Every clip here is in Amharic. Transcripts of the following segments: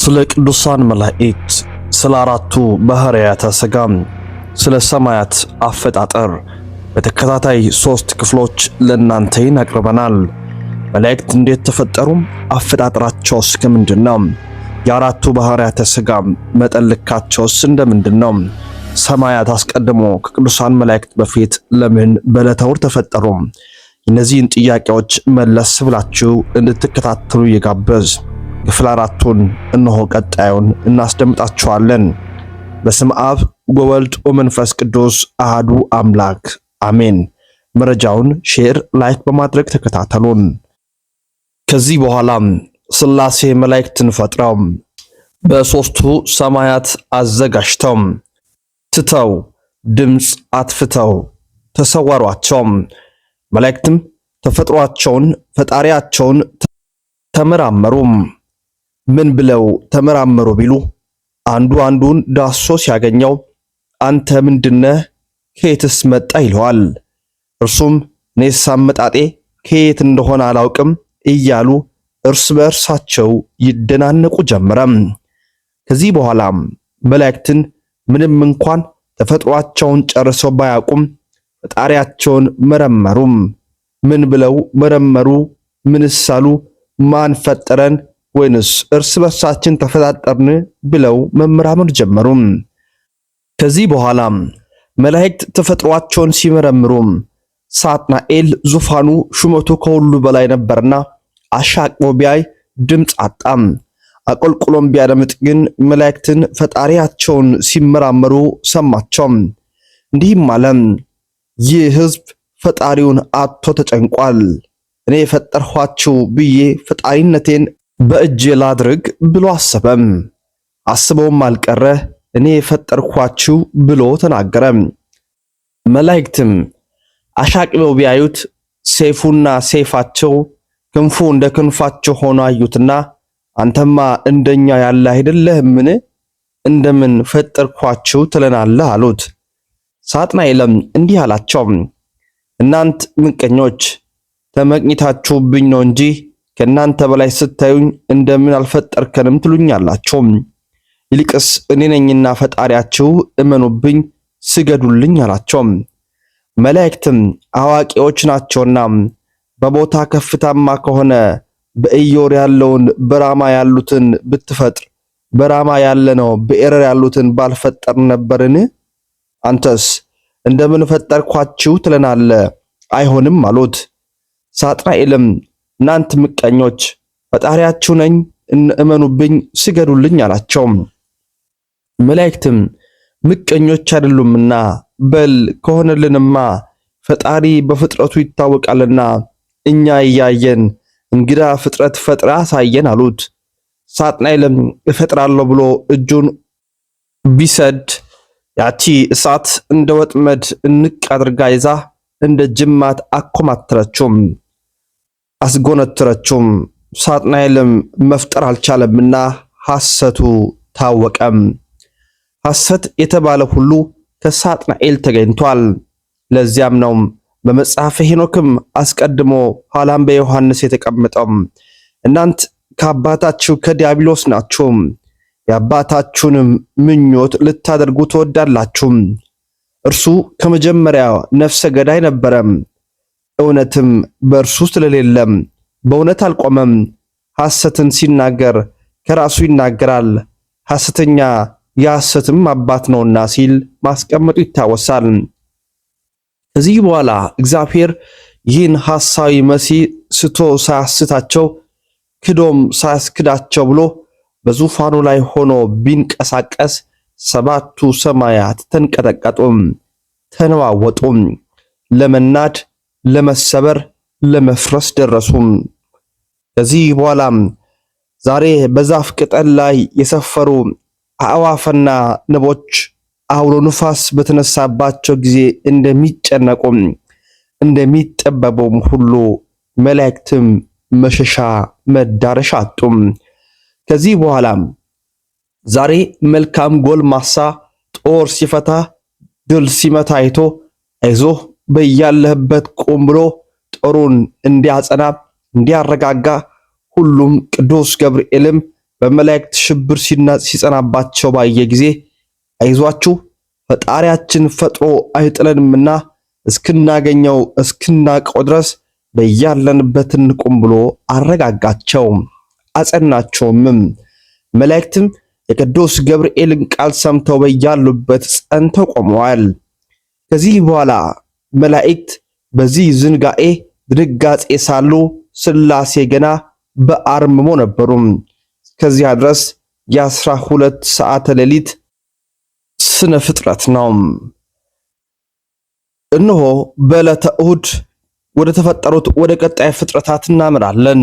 ስለ ቅዱሳን መላእክት፣ ስለ አራቱ ባህርያተ ሥጋ፣ ስለ ሰማያት አፈጣጠር በተከታታይ 3 ክፍሎች ለእናንተ አቅርበናል። መላእክት እንዴት ተፈጠሩ? አፈጣጠራቸውስ ከምንድነው? የአራቱ ባህርያተ ሥጋ መጠን ልካቸውስ እንደምንድነው? ሰማያት አስቀድሞ ከቅዱሳን መላእክት በፊት ለምን በዕለተ እሑድ ተፈጠሩ? እነዚህን ጥያቄዎች መለስ ብላችሁ እንድትከታተሉ እየጋበዝ ክፍል 4ቱን እነሆ ቀጣዩን እናስደምጣችኋለን። በስመ አብ ወወልድ ወመንፈስ ቅዱስ አሃዱ አምላክ አሜን። መረጃውን ሼር፣ ላይክ በማድረግ ተከታተሉን። ከዚህ በኋላ ሥላሴ መላእክትን ፈጥረው በሦስቱ ሰማያት አዘጋጅተው ትተው ድምፅ አጥፍተው ተሰወሯቸው። መላእክትም ተፈጥሯቸውን ፈጣሪያቸውን ተመራመሩ። ምን ብለው ተመራመሩ ቢሉ አንዱ አንዱን ዳሶ ሲያገኘው አንተ ምንድነህ? ከየትስ መጣ ይለዋል። እርሱም እኔስ አመጣጤ ከየት እንደሆነ አላውቅም እያሉ እርስ በእርሳቸው ይደናነቁ ጀመረ። ከዚህ በኋላ መላእክትን ምንም እንኳን ተፈጥሯቸውን ጨርሰው ባያውቁም ፈጣሪያቸውን መረመሩ። ምን ብለው መረመሩ? ምንስ አሉ? ማን ፈጠረን ወይንስ እርስ በርሳችን ተፈጣጠርን ብለው መመራመር ጀመሩ። ከዚህ በኋላ መላእክት ተፈጥሯቸውን ሲመረምሩ ሳጥናኤል ዙፋኑ ሹመቱ ከሁሉ በላይ ነበርና አሻቅቦ ቢያይ ድምፅ አጣም። አቆልቁሎም ቢያደምጥ ግን መላእክትን ፈጣሪያቸውን ሲመራመሩ ሰማቸው። እንዲህም አለ፣ ይህ ሕዝብ ፈጣሪውን አጥቶ ተጨንቋል። እኔ የፈጠርኋችሁ ብዬ ፈጣሪነቴን በእጄ ላድርግ ብሎ አሰበም። አስበውም አልቀረ እኔ የፈጠርኳችሁ ብሎ ተናገረ። መላእክትም አሻቅበው ቢያዩት ሰይፉና ሰይፋቸው ክንፉ እንደ ክንፋቸው ሆኖ አዩትና አንተማ እንደኛ ያለ አይደለህምን? እንደምን ፈጠርኳችሁ ትለናለህ አሉት። ሳጥናኤልም እንዲህ አላቸው፣ እናንት ምቀኞች ተመቅኝታችሁብኝ ነው እንጂ ከእናንተ በላይ ስታዩኝ እንደምን አልፈጠርከንም ትሉኛላችሁ። ይልቅስ እኔ ነኝና ፈጣሪያችሁ እመኑብኝ፣ ስገዱልኝ አላቸው። መላእክትም አዋቂዎች ናቸውና በቦታ ከፍታማ ከሆነ በኢዮር ያለውን በራማ ያሉትን ብትፈጥር በራማ ያለነው በኤረር ያሉትን ባልፈጠር ነበርን? አንተስ እንደምን ፈጠርኳችሁ ትለናለህ? አይሆንም አሉት። ሳጥናኤልም እናንት ምቀኞች ፈጣሪያችሁ ነኝ እመኑብኝ፣ ስገዱልኝ አላቸው። መላእክትም ምቀኞች አይደሉምና በል ከሆነልንማ ፈጣሪ በፍጥረቱ ይታወቃልና እኛ እያየን እንግዳ ፍጥረት ፈጥራ አሳየን አሉት። ሳጥናኤልም እፈጥራለሁ ብሎ እጁን ቢሰድ ያቺ እሳት እንደ ወጥመድ እንቅ አድርጋ ይዛ እንደ ጅማት አኮማተረችው፣ አስጎነተረችው። ሳጥናኤልም መፍጠር አልቻለምና ሐሰቱ ታወቀም። ሐሰት የተባለ ሁሉ ከሳጥናኤል ተገኝቷል። ለዚያም ነው በመጽሐፈ ሄኖክም አስቀድሞ ኋላም በዮሐንስ የተቀመጠው እናንት ከአባታችሁ ከዲያብሎስ ናችሁ፣ የአባታችሁንም ምኞት ልታደርጉ ትወዳላችሁ። እርሱ ከመጀመሪያ ነፍሰ ገዳይ ነበረ፣ እውነትም በእርሱ ስለሌለ በእውነት አልቆመም። ሐሰትን ሲናገር ከራሱ ይናገራል፣ ሐሰተኛ የሐሰትም አባት ነውና ሲል ማስቀመጡ ይታወሳል። ከዚህ በኋላ እግዚአብሔር ይህን ሐሳዊ መሲህ ስቶ ሳያስታቸው ክዶም ሳያስክዳቸው ብሎ በዙፋኑ ላይ ሆኖ ቢንቀሳቀስ 7ቱ ሰማያት ተንቀጠቀጡ፣ ተነዋወጡ፣ ለመናድ፣ ለመሰበር፣ ለመፍረስ ደረሱ። ከዚህ በኋላ ዛሬ በዛፍ ቅጠል ላይ የሰፈሩ አዕዋፍና ንቦች አውሎ ንፋስ በተነሳባቸው ጊዜ እንደሚጨነቁ እንደሚጠበቡም ሁሉ መላእክትም መሸሻ መዳረሻ አጡ። ከዚህ በኋላ ዛሬ መልካም ጎልማሳ ጦር ሲፈታ ድል ሲመታ አይቶ አይዞህ በያለህበት ቁም ብሎ ጦሩን እንዲያጸና እንዲያረጋጋ ሁሉም ቅዱስ ገብርኤልም በመላእክት ሽብር ሲጸናባቸው ባየ ጊዜ አይዟችሁ ፈጣሪያችን ፈጥሮ አይጥለንምና እስክናገኘው እስክናቀው ድረስ በያለንበት እንቁም ብሎ አረጋጋቸው አጸናቸውም። መላእክትም የቅዱስ ገብርኤልን ቃል ሰምተው በያሉበት ጸንተው ቆመዋል። ከዚህ በኋላ መላእክት በዚህ ድንጋጤ ሳሉ ሥላሴ ገና በአርምሞ ነበሩ። ከዚያ ድረስ የ12 ሰዓተ ሌሊት ስነ ፍጥረት ነው። እነሆ በዕለተ እሁድ ወደ ተፈጠሩት ወደ ቀጣይ ፍጥረታት እናመራለን።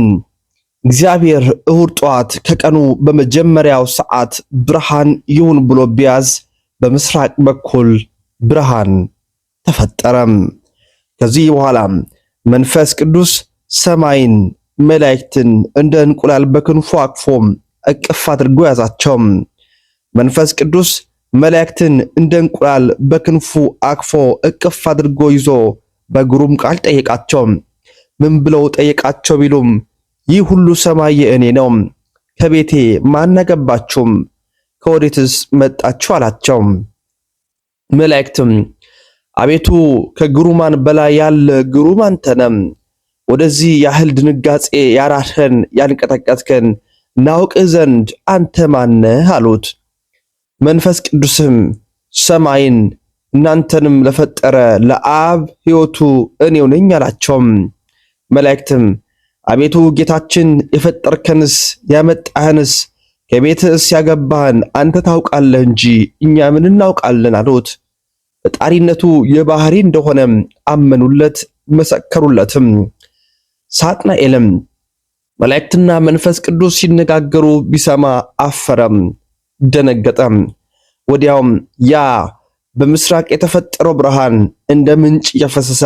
እግዚአብሔር እሁድ ጠዋት ከቀኑ በመጀመሪያው ሰዓት ብርሃን ይሁን ብሎ ቢያዝ በምስራቅ በኩል ብርሃን ተፈጠረ። ከዚህ በኋላ መንፈስ ቅዱስ ሰማይን መላእክትን እንደ እንቁላል በክንፉ አቅፎ እቅፍ አድርጎ ያዛቸው። መንፈስ ቅዱስ መላእክትን እንደ እንቁላል በክንፉ አቅፎ እቅፍ አድርጎ ይዞ በግሩም ቃል ጠየቃቸው። ምን ብለው ጠየቃቸው ቢሉም ይህ ሁሉ ሰማይ የእኔ ነው፣ ከቤቴ ማን አገባችሁ? ከወዴትስ መጣችሁ አላቸው። መላእክትም አቤቱ ከግሩማን በላይ ያለ ግሩም አንተ ነህ፣ ወደዚህ ያህል ድንጋጼ ያራህን ያንቀጠቀጥከን ናውቅህ ዘንድ አንተ ማነህ አሉት። መንፈስ ቅዱስም ሰማይን እናንተንም ለፈጠረ ለአብ ሕይወቱ እኔው ነኝ አላቸው። መላእክትም አቤቱ ጌታችን የፈጠርከንስ ያመጣህንስ ከቤትስ ያገባህን አንተ ታውቃለህ እንጂ እኛ ምን እናውቃለን አሉት። ፈጣሪነቱ የባህሪ እንደሆነ አመኑለት፣ መሰከሩለትም። ሳጥናኤልም መላእክትና መንፈስ ቅዱስ ሲነጋገሩ ቢሰማ አፈረም፣ ደነገጠም። ወዲያውም ያ በምስራቅ የተፈጠረው ብርሃን እንደ ምንጭ እየፈሰሰ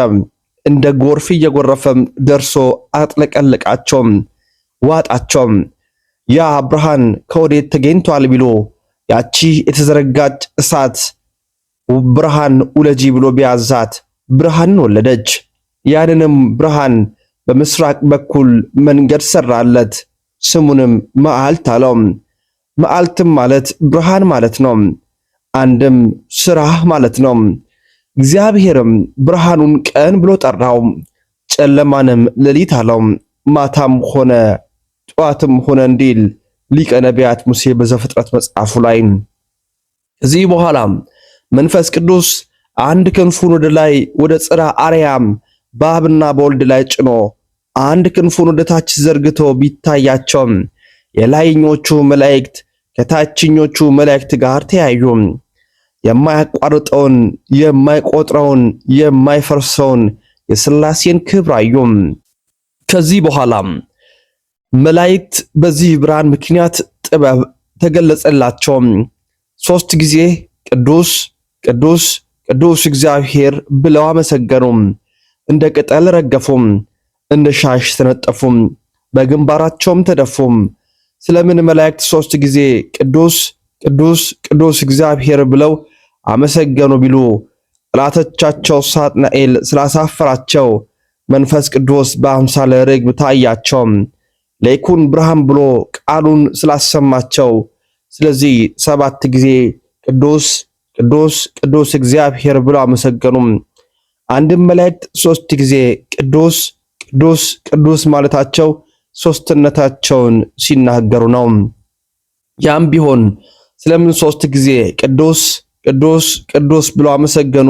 እንደ ጎርፍ እየጎረፈም ደርሶ አጥለቀለቃቸው፣ ዋጣቸው። ያ ብርሃን ከወዴት ተገኝቷል ቢሎ ያቺ የተዘረጋች እሳት ብርሃን ውለጂ ብሎ ቢያዛት ብርሃንን ወለደች። ያንንም ብርሃን በምስራቅ በኩል መንገድ ሰራለት፣ ስሙንም መዓልት አለው። መዓልትም ማለት ብርሃን ማለት ነው፣ አንድም ስራ ማለት ነው። እግዚአብሔርም ብርሃኑን ቀን ብሎ ጠራው፣ ጨለማንም ሌሊት አለው። ማታም ሆነ ጠዋትም ሆነ እንዲል ሊቀ ነቢያት ሙሴ በዘፍጥረት መጽሐፉ ላይ። ከዚህ በኋላ መንፈስ ቅዱስ አንድ ክንፉን ወደ ላይ ወደ ጽርሐ አርያም በአብና በወልድ ላይ ጭኖ አንድ ክንፉን ወደ ታች ዘርግቶ ቢታያቸው የላይኞቹ መላእክት ከታችኞቹ መላእክት ጋር ተያዩ። የማያቋርጠውን የማይቆጥረውን የማይፈርሰውን የሥላሴን ክብር አዩ። ከዚህ በኋላ መላእክት በዚህ ብርሃን ምክንያት ጥበብ ተገለጸላቸው። 3 ጊዜ ቅዱስ ቅዱስ ቅዱስ እግዚአብሔር ብለው አመሰገኑ። እንደ ቅጠል ረገፉ፣ እንደ ሻሽ ተነጠፉ፣ በግንባራቸውም ተደፉ። ስለምን መላእክት 3 ጊዜ ቅዱስ ቅዱስ ቅዱስ እግዚአብሔር ብለው አመሰገኑ ቢሉ ጠላቶቻቸው ሳጥናኤል ስላሳፈራቸው መንፈስ ቅዱስ በአምሳለ ርግብ ታያቸው፣ ለይኩን ብርሃን ብሎ ቃሉን ስላሰማቸው። ስለዚህ 7 ጊዜ ቅዱስ ቅዱስ ቅዱስ እግዚአብሔር ብለው አመሰገኑ። አንድም መላእክት 3 ጊዜ ቅዱስ ቅዱስ ቅዱስ ማለታቸው ሶስትነታቸውን ሲናገሩ ነው። ያም ቢሆን ስለምን 3 ጊዜ ቅዱስ ቅዱስ ቅዱስ ብለው አመሰገኑ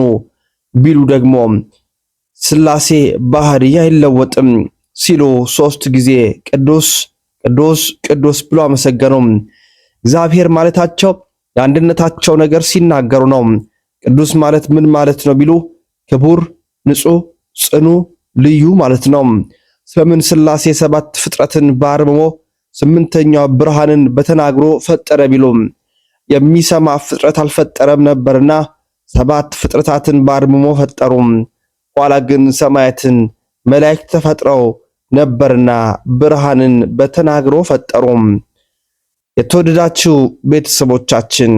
ቢሉ ደግሞ ሥላሴ ባህሪ አይለወጥም ሲሉ 3 ጊዜ ቅዱስ ቅዱስ ቅዱስ ብለው አመሰገኑ። እግዚአብሔር ማለታቸው የአንድነታቸው ነገር ሲናገሩ ነው። ቅዱስ ማለት ምን ማለት ነው ቢሉ ክቡር፣ ንጹህ፣ ጽኑ፣ ልዩ ማለት ነው። ስለምን ሥላሴ 7 ፍጥረትን በአርምሞ 8ኛው ብርሃንን በተናግሮ ፈጠረ ቢሉ የሚሰማ ፍጥረት አልፈጠረም ነበርና 7 ፍጥረታትን በአርምሞ ፈጠሩ። ኋላ ግን ሰማያትን መላእክት ተፈጥረው ነበርና ብርሃንን በተናግሮ ፈጠሩ። የተወደዳችሁ ቤተሰቦቻችን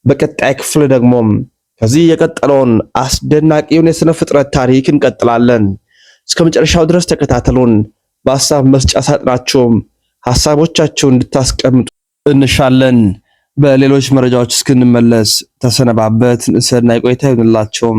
በቀጣይ ክፍል ደግሞ ከዚህ የቀጠለውን አስደናቂውን የሥነ ፍጥረት ታሪክ እንቀጥላለን። እስከ መጨረሻው ድረስ ተከታተሉን። በሐሳብ መስጫ ሳጥናችሁም ሐሳቦቻችሁን እንድታስቀምጡ እንሻለን። በሌሎች መረጃዎች እስክንመለስ ተሰነባበት። ሰናይ ቆይታ ይሁንላችሁ።